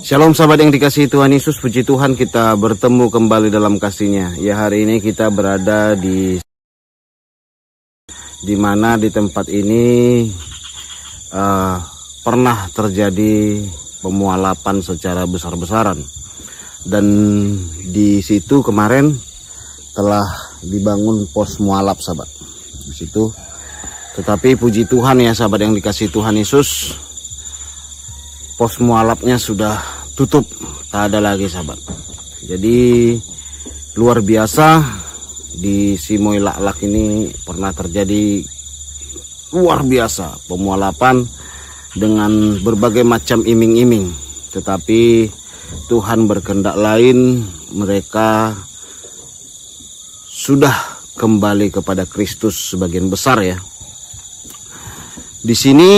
Shalom sahabat yang dikasihi Tuhan Yesus, puji Tuhan kita bertemu kembali dalam kasih-Nya. Ya, hari ini kita berada di mana di tempat ini pernah terjadi pemualapan secara besar-besaran, dan di situ kemarin telah dibangun pos mualaf sahabat di situ. Tetapi puji Tuhan ya sahabat yang dikasihi Tuhan Yesus, pos mualafnya sudah tutup, tak ada lagi sahabat. Jadi luar biasa, di Simoy Laklak ini pernah terjadi luar biasa pemualapan dengan berbagai macam iming-iming. Tetapi Tuhan berkehendak lain, mereka sudah kembali kepada Kristus sebagian besar ya. Di sini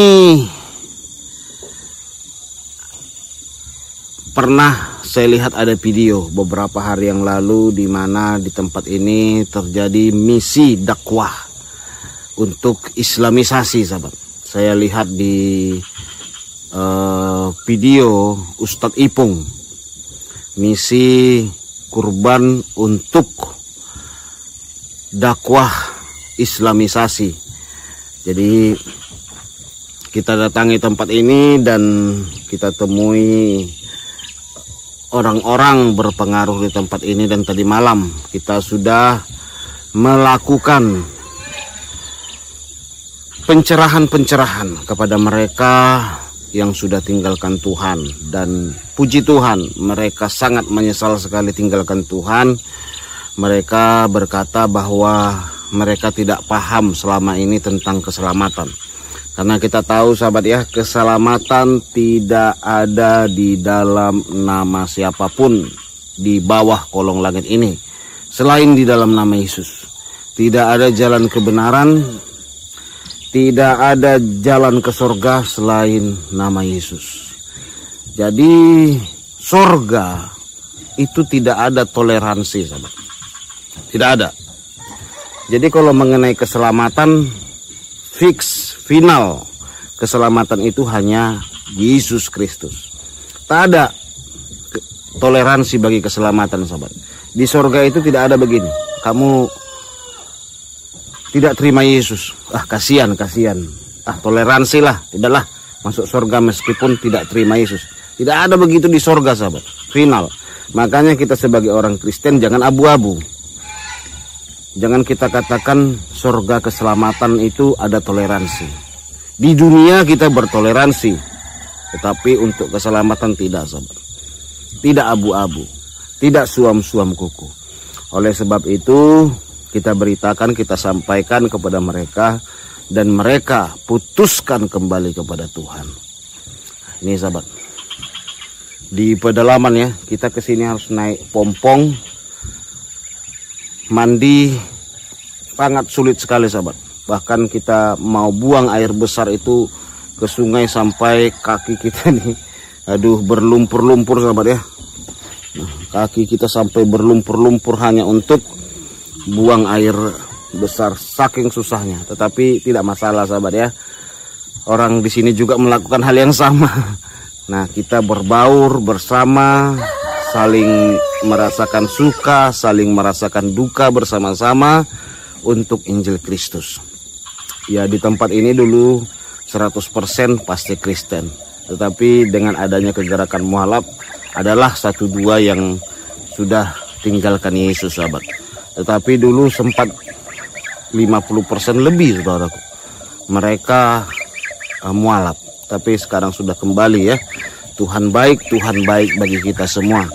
pernah saya lihat ada video beberapa hari yang lalu di mana di tempat ini terjadi misi dakwah untuk islamisasi sahabat. Saya lihat di video Ustadz Ipung, misi kurban untuk dakwah islamisasi. Jadi kita datangi tempat ini dan kita temui orang-orang berpengaruh di tempat ini, dan tadi malam kita sudah melakukan pencerahan-pencerahan kepada mereka yang sudah tinggalkan Tuhan. Dan puji Tuhan, mereka sangat menyesal sekali tinggalkan Tuhan. Mereka berkata bahwa mereka tidak paham selama ini tentang keselamatan. Karena kita tahu sahabat ya, keselamatan tidak ada di dalam nama siapapun di bawah kolong langit ini selain di dalam nama Yesus. Tidak ada jalan kebenaran, tidak ada jalan ke sorga selain nama Yesus. Jadi sorga itu tidak ada toleransi sahabat, tidak ada. Jadi kalau mengenai keselamatan, fix, final keselamatan itu hanya Yesus Kristus. Tak ada toleransi bagi keselamatan sahabat. Di sorga itu tidak ada begini, kamu tidak terima Yesus, kasihan, toleransi lah, tidaklah masuk sorga meskipun tidak terima Yesus. Tidak ada begitu di sorga sahabat, final. Makanya kita sebagai orang Kristen jangan abu-abu. Jangan kita katakan surga keselamatan itu ada toleransi. Di dunia kita bertoleransi, tetapi untuk keselamatan tidak sahabat. Tidak abu-abu, tidak suam-suam kuku. Oleh sebab itu kita beritakan, kita sampaikan kepada mereka, dan mereka putuskan kembali kepada Tuhan. Ini sahabat, di pedalaman ya, kita kesini harus naik pompong. Mandi sangat sulit sekali sahabat. Bahkan kita mau buang air besar itu ke sungai sampai kaki kita nih, aduh, berlumpur-lumpur sahabat ya. Nah, kaki kita sampai berlumpur-lumpur hanya untuk buang air besar, saking susahnya. Tetapi tidak masalah sahabat ya. Orang di sini juga melakukan hal yang sama. Nah, kita berbaur bersama, saling merasakan suka, saling merasakan duka bersama-sama untuk Injil Kristus. Ya, di tempat ini dulu 100% pasti Kristen. Tetapi dengan adanya kegerakan mualaf, adalah 1-2 yang sudah tinggalkan Yesus sahabat. Tetapi dulu sempat 50% lebih saudaraku, mereka mualaf. Tapi sekarang sudah kembali ya. Tuhan baik bagi kita semua.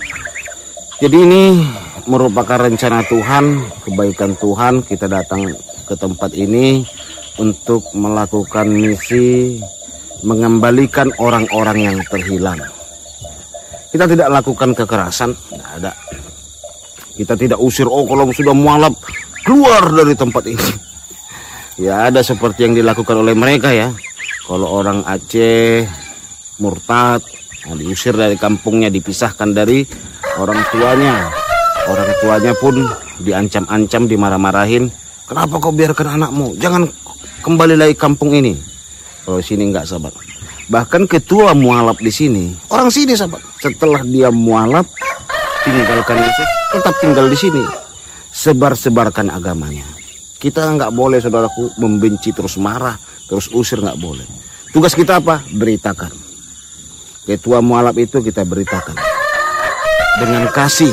Jadi ini merupakan rencana Tuhan, kebaikan Tuhan. Kita datang ke tempat ini untuk melakukan misi mengembalikan orang-orang yang terhilang. Kita tidak lakukan kekerasan, tidak ada. Kita tidak usir, kalau sudah mualaf keluar dari tempat ini. Ya, ada seperti yang dilakukan oleh mereka ya. Kalau orang Aceh murtad, diusir dari kampungnya, dipisahkan dari orang tuanya. Orang tuanya pun diancam-ancam, dimarah-marahin. Kenapa kau biarkan anakmu? Jangan kembali lagi kampung ini. Kalau sini enggak, sahabat. Bahkan ketua mualaf di sini, orang sini, sahabat. Setelah dia mualaf, tinggalkan Yesus, tetap tinggal di sini. Sebar-sebarkan agamanya. Kita nggak boleh, saudaraku, membenci terus marah, terus usir, nggak boleh. Tugas kita apa? Beritakan. Ketua mualaf itu kita beritakan. Dengan kasih.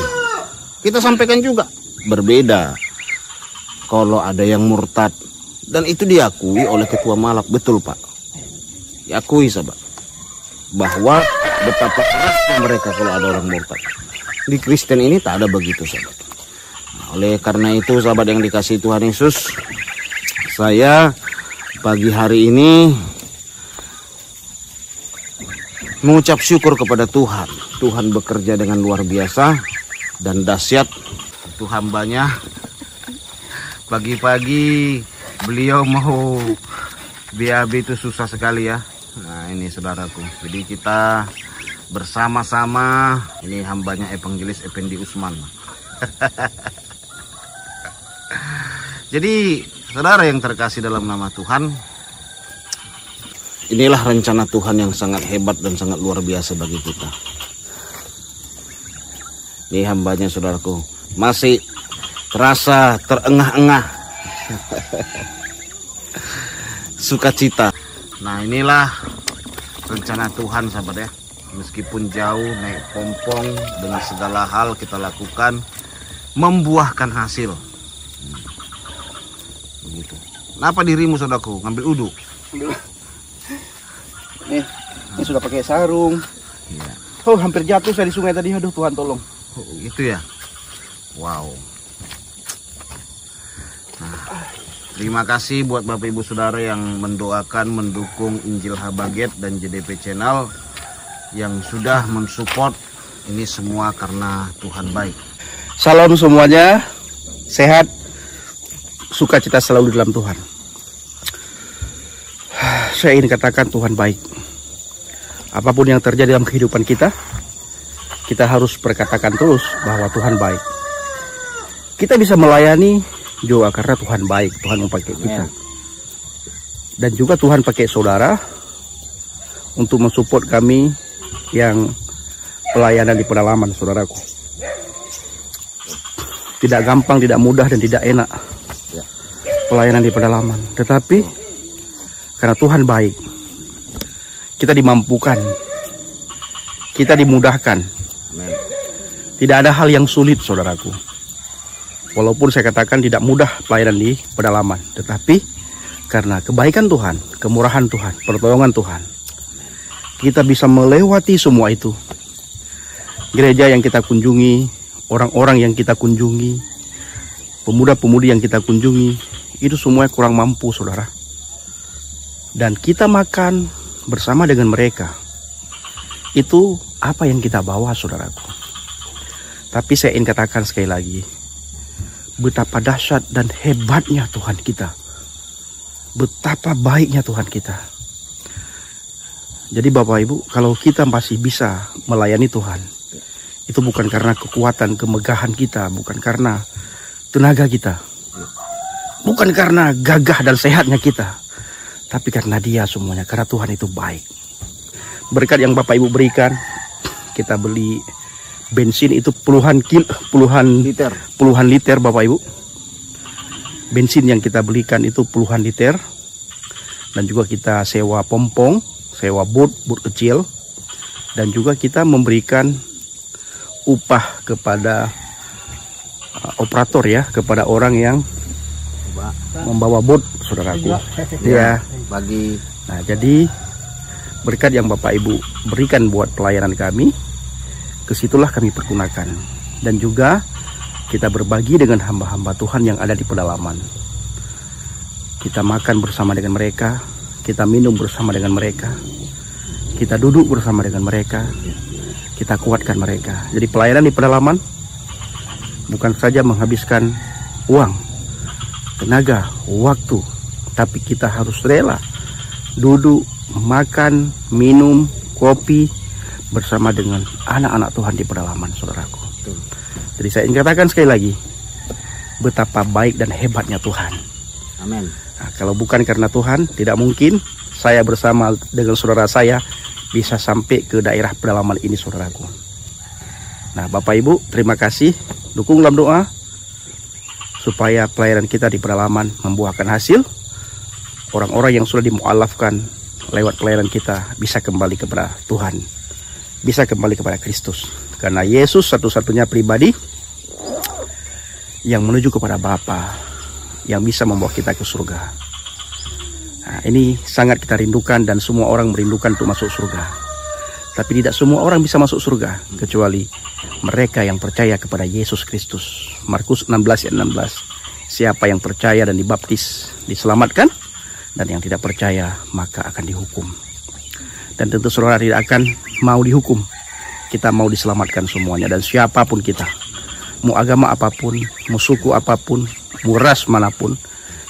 Kita sampaikan juga. Berbeda. Kalau ada yang murtad. Dan itu diakui oleh ketua mualaf. Betul, Pak. Diakui, sahabat. Bahwa betapa kerasnya mereka kalau ada orang murtad. Di Kristen ini tak ada begitu, sahabat. Oleh karena itu, sahabat yang dikasihi Tuhan Yesus, saya pagi hari ini mengucap syukur kepada Tuhan. Tuhan bekerja dengan luar biasa dan dahsyat. Tuhan banyak. Pagi-pagi beliau mau BAB itu susah sekali ya. Nah ini saudaraku. Jadi kita bersama-sama. Ini hambanya Evangelis Effendi Usman. Jadi saudara yang terkasih dalam nama Tuhan, inilah rencana Tuhan yang sangat hebat dan sangat luar biasa bagi kita. Ini hambanya saudaraku, masih terasa terengah-engah. Sukacita. Nah inilah rencana Tuhan, sahabat ya. Meskipun jauh naik pompong, dengan segala hal kita lakukan, membuahkan hasil. Begitu. Kenapa dirimu, saudaraku, ngambil uduk? Nih, ini sudah pakai sarung. Ya. Oh, hampir jatuh saya di sungai tadi. Aduh, Tuhan tolong. Oh, gitu ya. Wow. Nah, terima kasih buat Bapak Ibu Saudara yang mendoakan, mendukung Injil Habaget dan JDP Channel yang sudah mensupport. Ini semua karena Tuhan baik. Salam semuanya, sehat, sukacita selalu dalam Tuhan. Saya ingin katakan Tuhan baik. Apapun yang terjadi dalam kehidupan kita harus berkatakan terus bahwa Tuhan baik. Kita bisa melayani juga karena Tuhan baik. Tuhan memakai kita. Dan juga Tuhan pakai saudara untuk mensupport kami yang pelayanan di pedalaman, saudaraku. Tidak gampang, tidak mudah, dan tidak enak pelayanan di pedalaman. Tetapi karena Tuhan baik, kita dimampukan, kita dimudahkan. Tidak ada hal yang sulit, saudaraku. Walaupun saya katakan tidak mudah pelayanan di pedalaman, tetapi karena kebaikan Tuhan, kemurahan Tuhan, pertolongan Tuhan, kita bisa melewati semua itu. Gereja yang kita kunjungi, orang-orang yang kita kunjungi, pemuda-pemudi yang kita kunjungi, itu semuanya kurang mampu, saudara. Dan kita makan bersama dengan mereka. Itu apa yang kita bawa, saudaraku. Tapi saya ingin katakan sekali lagi, betapa dahsyat dan hebatnya Tuhan kita. Betapa baiknya Tuhan kita. Jadi Bapak Ibu, kalau kita masih bisa melayani Tuhan, itu bukan karena kekuatan, kemegahan kita, bukan karena tenaga kita, bukan karena gagah dan sehatnya kita, tapi karena Dia semuanya, karena Tuhan itu baik. Berkat yang Bapak Ibu berikan, kita beli bensin itu puluhan liter Bapak Ibu. Bensin yang kita belikan itu puluhan liter. Dan juga kita sewa pompong, sewa boot kecil. Dan juga kita memberikan upah kepada operator ya, kepada orang yang membawa boot, saudaraku. Ya, bagi. Nah, jadi berkat yang Bapak Ibu berikan buat pelayanan kami, kesitulah kami pergunakan. Dan juga kita berbagi dengan hamba-hamba Tuhan yang ada di pedalaman. Kita makan bersama dengan mereka, kita minum bersama dengan mereka, kita duduk bersama dengan mereka, kita kuatkan mereka. Jadi pelayanan di pedalaman bukan saja menghabiskan uang, tenaga, waktu, tapi kita harus rela duduk, makan, minum, kopi bersama dengan anak-anak Tuhan di pedalaman, saudaraku. Jadi saya ingin katakan sekali lagi, betapa baik dan hebatnya Tuhan. Amin. Nah, kalau bukan karena Tuhan, tidak mungkin saya bersama dengan saudara saya bisa sampai ke daerah pedalaman ini, saudaraku. Nah, Bapak Ibu, terima kasih. Dukung dalam doa supaya pelayanan kita di pedalaman membuahkan hasil. Orang-orang yang sudah dimualafkan lewat pelayanan kita bisa kembali kepada Tuhan, bisa kembali kepada Kristus. Karena Yesus satu-satunya pribadi yang menuju kepada Bapa, yang bisa membawa kita ke surga. Nah, ini sangat kita rindukan dan semua orang merindukan untuk masuk surga. Tapi tidak semua orang bisa masuk surga kecuali mereka yang percaya kepada Yesus Kristus. Markus 16 ayat 16. Siapa yang percaya dan dibaptis diselamatkan, dan yang tidak percaya maka akan dihukum. Dan tentu saudara tidak akan mau dihukum. Kita mau diselamatkan semuanya, dan siapapun kita, mau agama apapun, mau suku apapun, mau ras manapun,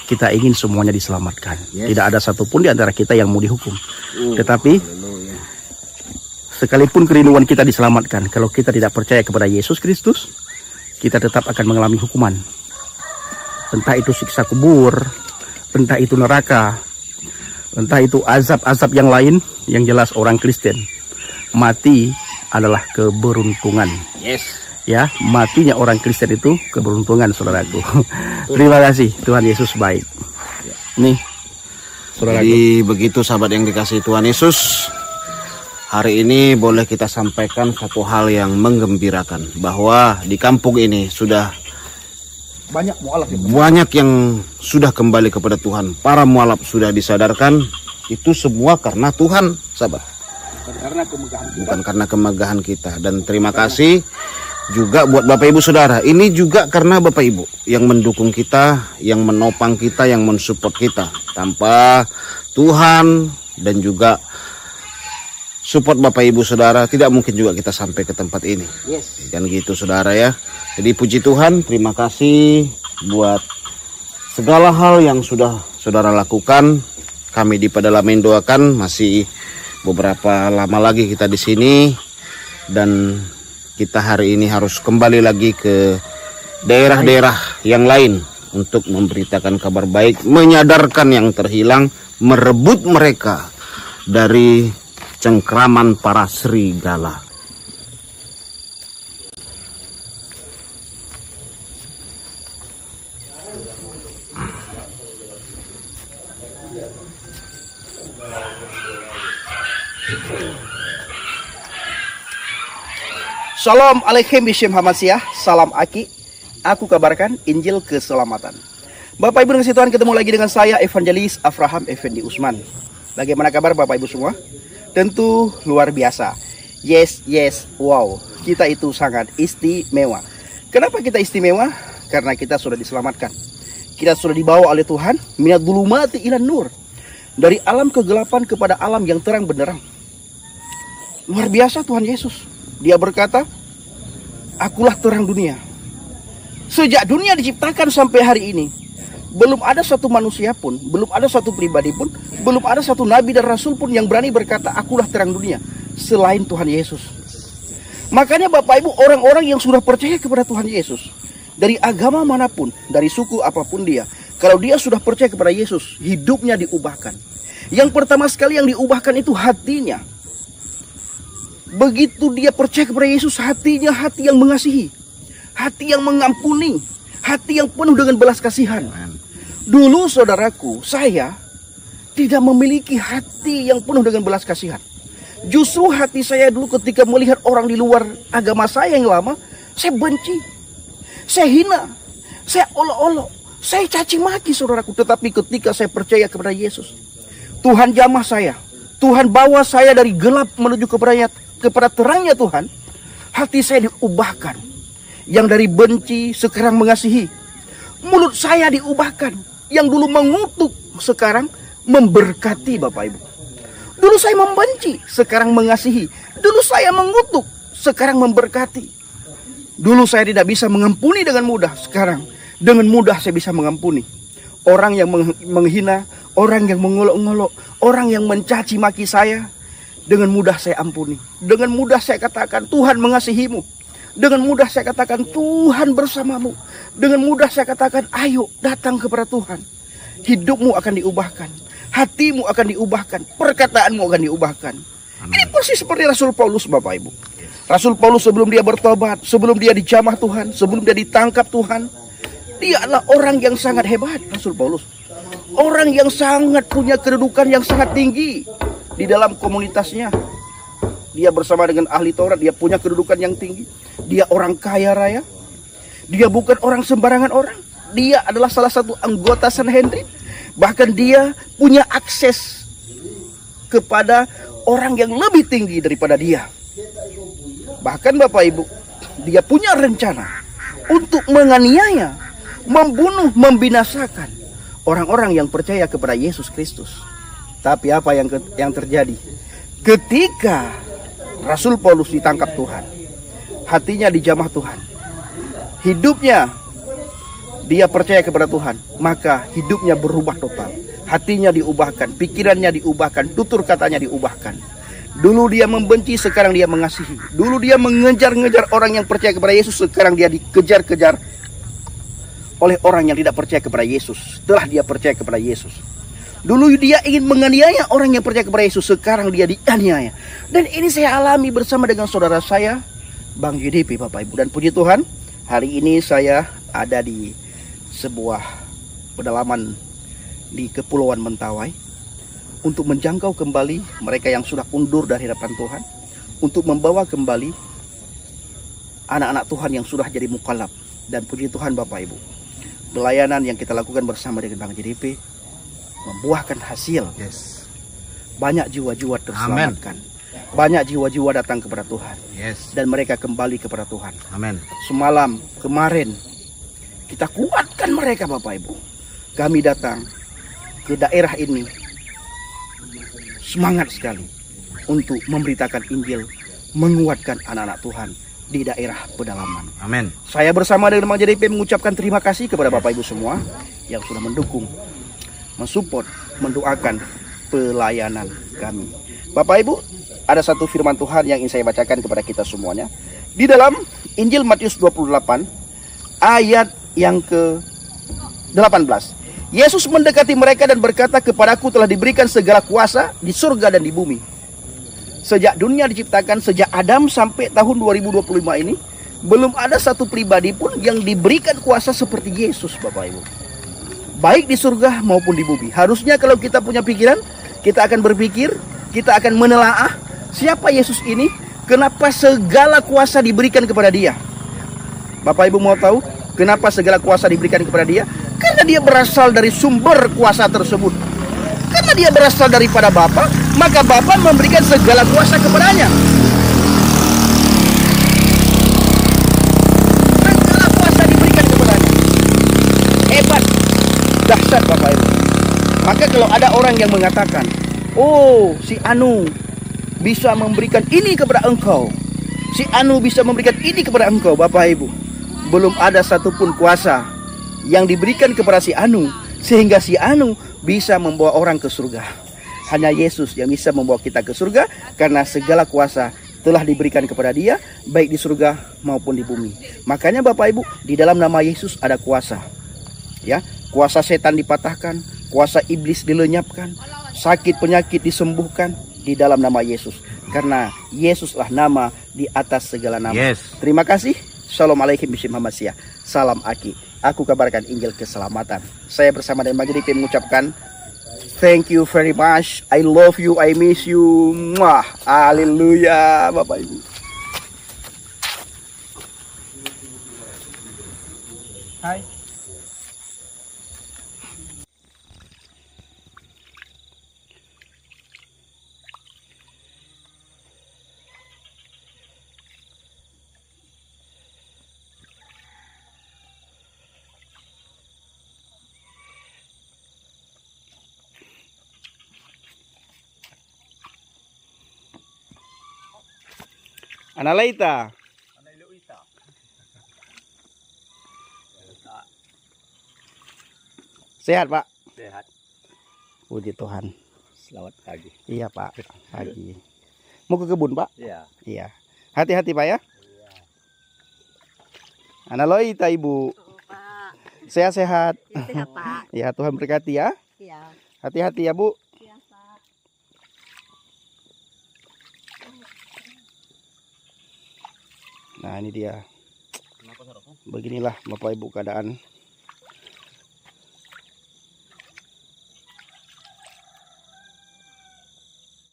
kita ingin semuanya diselamatkan. Tidak ada satupun di antara kita yang mau dihukum. Tetapi sekalipun kerinduan kita diselamatkan, kalau kita tidak percaya kepada Yesus Kristus, kita tetap akan mengalami hukuman. Entah itu siksa kubur, entah itu neraka, entah itu azab-azab yang lain. Yang jelas orang Kristen mati adalah keberuntungan. Yes. Ya, matinya orang Kristen itu keberuntungan, saudaraku. Terima kasih, Tuhan Yesus baik. Nih, saudaraku. Jadi begitu sahabat yang dikasihi Tuhan Yesus, hari ini boleh kita sampaikan satu hal yang menggembirakan, bahwa di kampung ini sudah banyak yang sudah kembali kepada Tuhan. Para mualaf sudah disadarkan. Itu semua karena Tuhan, sahabat. Bukan karena kemegahan kita. Dan terima kasih juga buat Bapak Ibu Saudara. Ini juga karena Bapak Ibu yang mendukung kita, yang menopang kita, yang mensupport kita. Tanpa Tuhan dan juga support Bapak Ibu Saudara, tidak mungkin juga kita sampai ke tempat ini. Yes. Dan gitu saudara ya. Jadi puji Tuhan, terima kasih buat segala hal yang sudah saudara lakukan. Kami di Pedalaman doakan, masih beberapa lama lagi kita di sini, dan kita hari ini harus kembali lagi ke daerah-daerah yang lain untuk memberitakan kabar baik, menyadarkan yang terhilang, merebut mereka dari cengkraman para serigala. Shalom Alaikum Bishem Hamasyah. Salam Aki. Aku kabarkan Injil keselamatan. Bapak Ibu dan Tuhan, ketemu lagi dengan saya Evangelis Avraham Effendi Usman. Bagaimana kabar Bapak Ibu semua? Tentu luar biasa. Yes, wow. Kita itu sangat istimewa. Kenapa kita istimewa? Karena kita sudah diselamatkan. Kita sudah dibawa oleh Tuhan minat zulumati ilan nur, dari alam kegelapan kepada alam yang terang benderang. Luar biasa Tuhan Yesus. Dia berkata, akulah terang dunia. Sejak dunia diciptakan sampai hari ini, belum ada satu manusia pun, belum ada satu pribadi pun, belum ada satu nabi dan rasul pun yang berani berkata, akulah terang dunia, selain Tuhan Yesus. Makanya Bapak Ibu, orang-orang yang sudah percaya kepada Tuhan Yesus, dari agama manapun, dari suku apapun dia, kalau dia sudah percaya kepada Yesus, hidupnya diubahkan. Yang pertama sekali yang diubahkan itu hatinya. Begitu dia percaya kepada Yesus, hatinya hati yang mengasihi, hati yang mengampuni, hati yang penuh dengan belas kasihan. Dulu saudaraku, saya tidak memiliki hati yang penuh dengan belas kasihan. Justru hati saya dulu ketika melihat orang di luar agama saya yang lama, saya benci, saya hina, saya olok-olok, saya caci maki saudaraku. Tetapi ketika saya percaya kepada Yesus, Tuhan jamah saya, Tuhan bawa saya dari gelap menuju kepada terangnya Tuhan. Hati saya diubahkan. Yang dari benci sekarang mengasihi. Mulut saya diubahkan. Yang dulu mengutuk sekarang memberkati Bapak Ibu. Dulu saya membenci, sekarang mengasihi. Dulu saya mengutuk, sekarang memberkati. Dulu saya tidak bisa mengampuni dengan mudah, sekarang dengan mudah saya bisa mengampuni. Orang yang menghina, orang yang mengolok-ngolok, orang yang mencaci maki saya, dengan mudah saya ampuni. Dengan mudah saya katakan Tuhan mengasihimu. Dengan mudah saya katakan Tuhan bersamamu. Dengan mudah saya katakan ayo datang kepada Tuhan. hidupmu akan diubahkan, hatimu akan diubahkan, perkataanmu akan diubahkan. Ini persis seperti Rasul Paulus, Bapak Ibu. Rasul Paulus sebelum dia bertobat, sebelum dia dijamah Tuhan, sebelum dia ditangkap Tuhan, dia adalah orang yang sangat hebat, Rasul Paulus. Orang yang sangat punya kedudukan yang sangat tinggi di dalam komunitasnya. Dia bersama dengan ahli Taurat, dia punya kedudukan yang tinggi. Dia orang kaya raya. Dia bukan orang sembarangan orang. Dia adalah salah satu anggota Sanhedrin. Bahkan dia punya akses kepada orang yang lebih tinggi daripada dia. Bahkan Bapak Ibu, dia punya rencana untuk menganiaya, membunuh, membinasakan orang-orang yang percaya kepada Yesus Kristus. Tapi apa yang terjadi? Ketika Rasul Paulus ditangkap Tuhan, hatinya dijamah Tuhan, hidupnya dia percaya kepada Tuhan, maka hidupnya berubah total. Hatinya diubahkan, pikirannya diubahkan, tutur katanya diubahkan. Dulu dia membenci, sekarang dia mengasihi. Dulu dia mengejar-ngejar orang yang percaya kepada Yesus, sekarang dia dikejar-kejar oleh orang yang tidak percaya kepada Yesus. Setelah dia percaya kepada Yesus, dulu dia ingin menganiaya orang yang percaya kepada Yesus, sekarang dia dianiaya. Dan ini saya alami bersama dengan saudara saya, Bang JDP, Bapak Ibu. Dan puji Tuhan, hari ini saya ada di sebuah pedalaman di Kepulauan Mentawai untuk menjangkau kembali mereka yang sudah undur dari hadapan Tuhan, untuk membawa kembali anak-anak Tuhan yang sudah jadi mukallaf. Dan puji Tuhan Bapak Ibu, pelayanan yang kita lakukan bersama dengan Bang JDP membuahkan hasil. Yes. Banyak jiwa-jiwa terselamatkan. Banyak jiwa-jiwa datang kepada Tuhan. Yes. Dan mereka kembali kepada Tuhan. Amin. Semalam kemarin kita kuatkan mereka, Bapak Ibu. Kami datang ke daerah ini semangat sekali untuk memberitakan Injil, menguatkan anak-anak Tuhan di daerah pedalaman. Amin. Saya bersama dengan Bang JDP mengucapkan terima kasih kepada Bapak Ibu semua yang sudah mendukung, mensupport, mendoakan pelayanan kami. Bapak Ibu, ada satu firman Tuhan yang ingin saya bacakan kepada kita semuanya. Di dalam Injil Matius 28 ayat yang ke-18. Yesus mendekati mereka dan berkata, "Kepadaku telah diberikan segala kuasa di surga dan di bumi." Sejak dunia diciptakan, sejak Adam sampai tahun 2025 ini, belum ada satu pribadi pun yang diberikan kuasa seperti Yesus, Bapak Ibu. Baik di surga maupun di bumi. Harusnya kalau kita punya pikiran, kita akan berpikir, kita akan menelaah siapa Yesus ini, kenapa segala kuasa diberikan kepada dia. Bapak Ibu mau tahu kenapa segala kuasa diberikan kepada dia? Karena dia berasal dari sumber kuasa tersebut. Karena dia berasal daripada Bapa, maka Bapa memberikan segala kuasa kepadanya. Segala kuasa diberikan kepadanya. Hebat, dahsyat Bapak Ibu. Maka kalau ada orang yang mengatakan, "Oh, si Anu bisa memberikan ini kepada engkau, si Anu bisa memberikan ini kepada engkau," Bapak Ibu, belum ada satupun kuasa yang diberikan kepada si Anu sehingga si Anu bisa membawa orang ke surga. Hanya Yesus yang bisa membawa kita ke surga, karena segala kuasa telah diberikan kepada dia, baik di surga maupun di bumi. Makanya Bapak Ibu, di dalam nama Yesus ada kuasa. Ya, kuasa setan dipatahkan, kuasa iblis dilenyapkan, sakit penyakit disembuhkan di dalam nama Yesus. Karena Yesuslah nama di atas segala nama. Yes. Terima kasih. Shalom alaikum bismillahirrahmanirrahim. Salam Aki. Aku kabarkan Injil keselamatan. Saya bersama dengan Bang JDP mengucapkan thank you very much. I love you, I miss you. Mwah. Haleluya, Bapak Ibu. Hai. Analaita. Sehat, Pak? Sehat. Puji Tuhan. Selamat pagi. Iya, Pak. Pagi. Mau ke kebun, Pak? Iya. Iya. Hati-hati, Pak ya. Analoita, Ibu. Sehat-sehat. Ya, sehat, Pak. Ya, Tuhan berkati ya. Iya. Hati-hati ya, Bu. Iya, Pak. Nah, ini dia. Beginilah Bapak Ibu keadaan